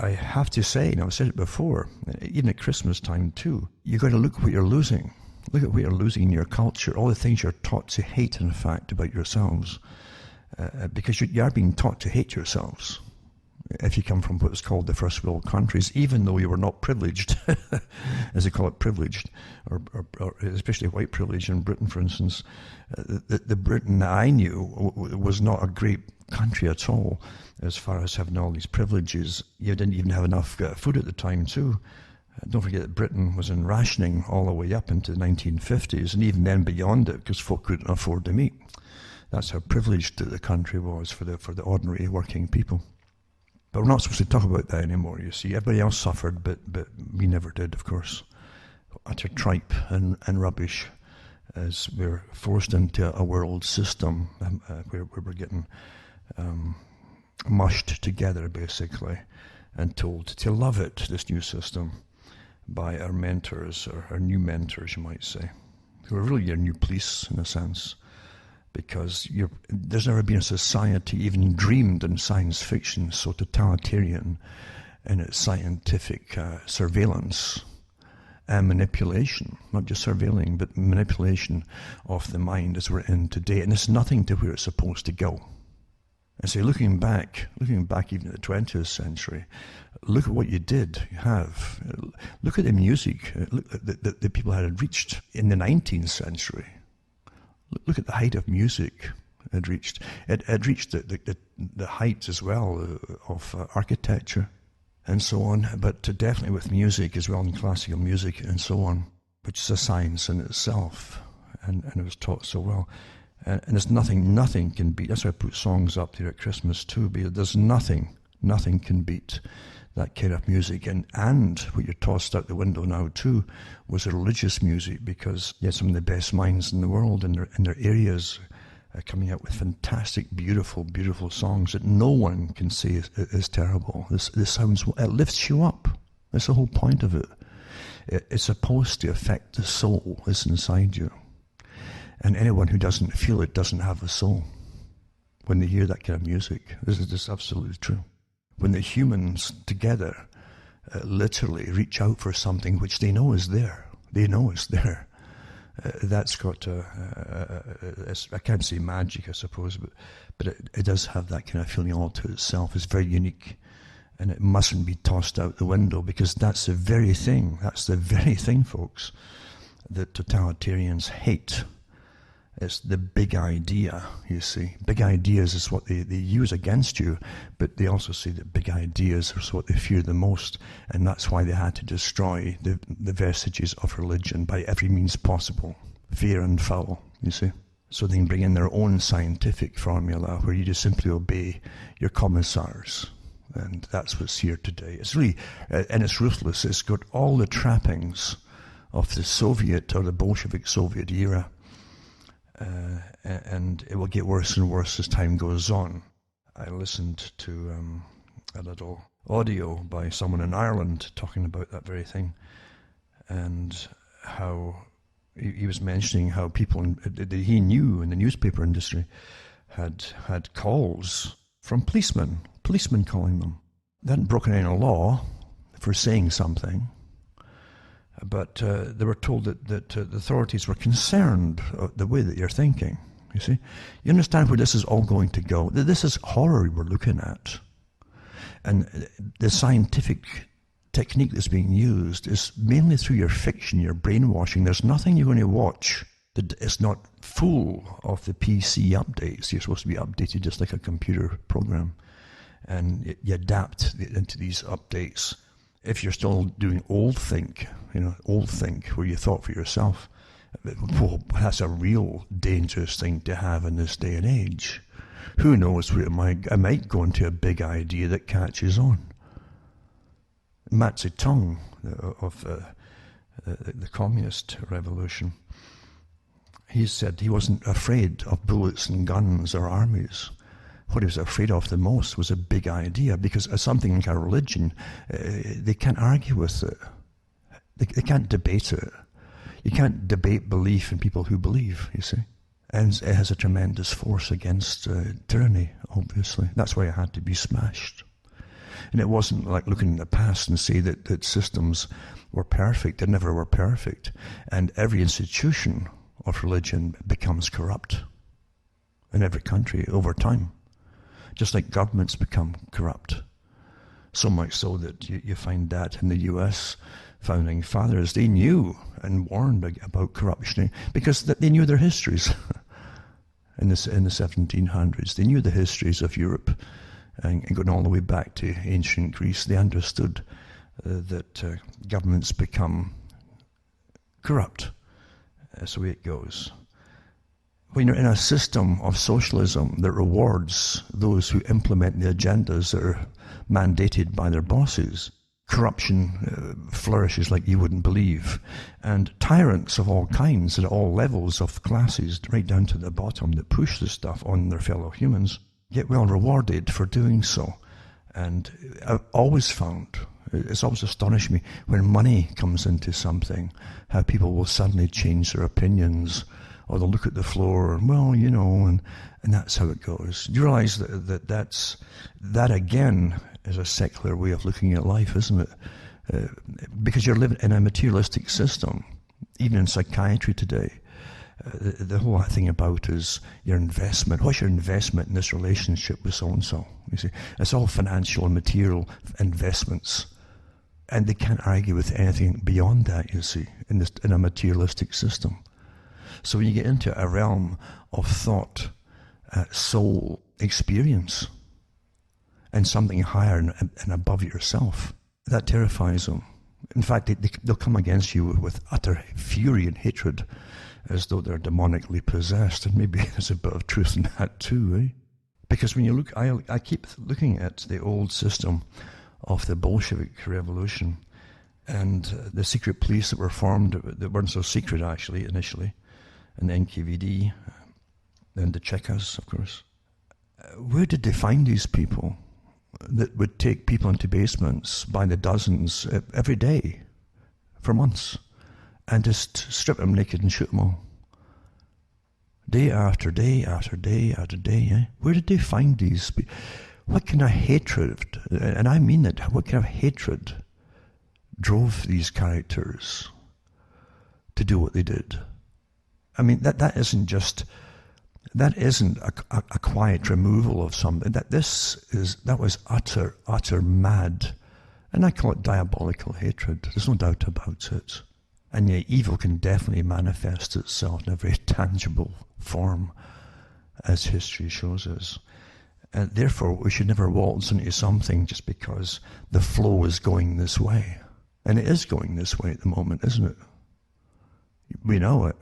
I have to say, and I've said it before, even at Christmas time too, you've got to look at what you're losing. Look at what you're losing in your culture, all the things you're taught to hate, in fact, about yourselves. Because you are being taught to hate yourselves if you come from what's called the first world countries, even though you were not privileged, as they call it, privileged, or especially white privilege in Britain, for instance. The Britain that I knew was not a great country at all, as far as having all these privileges. You didn't even have enough food at the time too. Don't forget that Britain was in rationing all the way up into the 1950s, and even then beyond it, because folk couldn't afford to eat. That's how privileged the country was for the ordinary working people. But we're not supposed to talk about that anymore, you see. Everybody else suffered, but we never did, of course. Utter tripe and rubbish, as we're forced into a world system where we're getting mushed together, basically, and told to love it, this new system, by our mentors, or our new mentors, you might say, who are really your new police, in a sense. Because there's never been a society even dreamed in science fiction so totalitarian in its scientific surveillance and manipulation, not just surveilling, but manipulation of the mind as we're in today. And it's nothing to where it's supposed to go. And so looking back even at the 20th century, look at what you did have. Look at the music that the people had reached in the 19th century. Look at the height of music it had reached. It had reached the heights as well of architecture and so on, but definitely with music as well, and classical music and so on, which is a science in itself, and it was taught so well. And there's nothing can beat. That's why I put songs up there at Christmas too, because there's nothing can beat that kind of music. And what you're tossed out the window now too was religious music, because you had some of the best minds in the world in their areas coming out with fantastic, beautiful songs that no one can say is terrible. This sounds, it lifts you up. That's the whole point of it. It's supposed to affect the soul that's inside you. And anyone who doesn't feel it doesn't have a soul when they hear that kind of music. This is just absolutely true. When the humans together literally reach out for something which they know is there. They know it's there. That's got, I can't say magic, I suppose, but it does have that kind of feeling all to itself. It's very unique, and it mustn't be tossed out the window, because that's the very thing, folks, that totalitarians hate. It's the big idea, you see. Big ideas is what they use against you, but they also see that big ideas are what they fear the most, and that's why they had to destroy the vestiges of religion by every means possible, fair and foul, you see. So they can bring in their own scientific formula where you just simply obey your commissars. And that's what's here today. It's really, and it's ruthless. It's got all the trappings of the Soviet or the Bolshevik Soviet era. And it will get worse and worse as time goes on. I listened to a little audio by someone in Ireland talking about that very thing, and how he was mentioning how people that he knew in the newspaper industry had calls from policemen calling them. They hadn't broken any law for saying something, but they were told that the authorities were concerned the way that you're thinking, you see. You understand where this is all going to go. This is horror we're looking at. And the scientific technique that's being used is mainly through your fiction, your brainwashing. There's nothing you're going to watch that is not full of the PC updates. You're supposed to be updated just like a computer program. And you adapt into these updates. If you're still doing old think, where you thought for yourself, well, that's a real dangerous thing to have in this day and age. Who knows where I might go into a big idea that catches on. Mao Zedong of the communist revolution, he said he wasn't afraid of bullets and guns or armies. What he was afraid of the most was a big idea, because as something like a religion, they can't argue with it. They can't debate it. You can't debate belief in people who believe, you see. And it has a tremendous force against tyranny, obviously. That's why it had to be smashed. And it wasn't like looking in the past and say that systems were perfect. They never were perfect. And every institution of religion becomes corrupt in every country over time, just like governments become corrupt. So much so that you find that in the US, founding fathers, they knew and warned about corruption because they knew their histories. In the 1700s, they knew the histories of Europe, and going all the way back to ancient Greece. They understood that governments become corrupt. That's the way it goes. When you're in a system of socialism that rewards those who implement the agendas that are mandated by their bosses, corruption flourishes like you wouldn't believe. And tyrants of all kinds at all levels of classes, right down to the bottom, that push this stuff on their fellow humans, get well rewarded for doing so. And I've always found, it's always astonished me, when money comes into something, how people will suddenly change their opinions, or they'll look at the floor and, well, you know, and that's how it goes. You realize that again is a secular way of looking at life, isn't it? Because you're living in a materialistic system. Even in psychiatry today, the whole thing about is your investment. What's your investment in this relationship with so-and-so? You see, it's all financial and material investments. And they can't argue with anything beyond that, you see, in a materialistic system. So when you get into a realm of thought, soul, experience, and something higher and above yourself, that terrifies them. In fact, they'll come against you with utter fury and hatred, as though they're demonically possessed. And maybe there's a bit of truth in that too, eh? Because when you look, I keep looking at the old system of the Bolshevik Revolution and the secret police that were formed, that weren't so secret actually initially, and the NKVD and the Chekas, of course. Where did they find these people that would take people into basements by the dozens every day for months and just strip them naked and shoot them all? Day after day after day after day, eh? Where did they find these people? What kind of hatred, and I mean it, what kind of hatred drove these characters to do what they did? I mean, that isn't a quiet removal of something. That was utter mad, and I call it diabolical hatred. There's no doubt about it. And yet, evil can definitely manifest itself in a very tangible form, as history shows us. And therefore, we should never waltz into something just because the flow is going this way, and it is going this way at the moment, isn't it? We know it.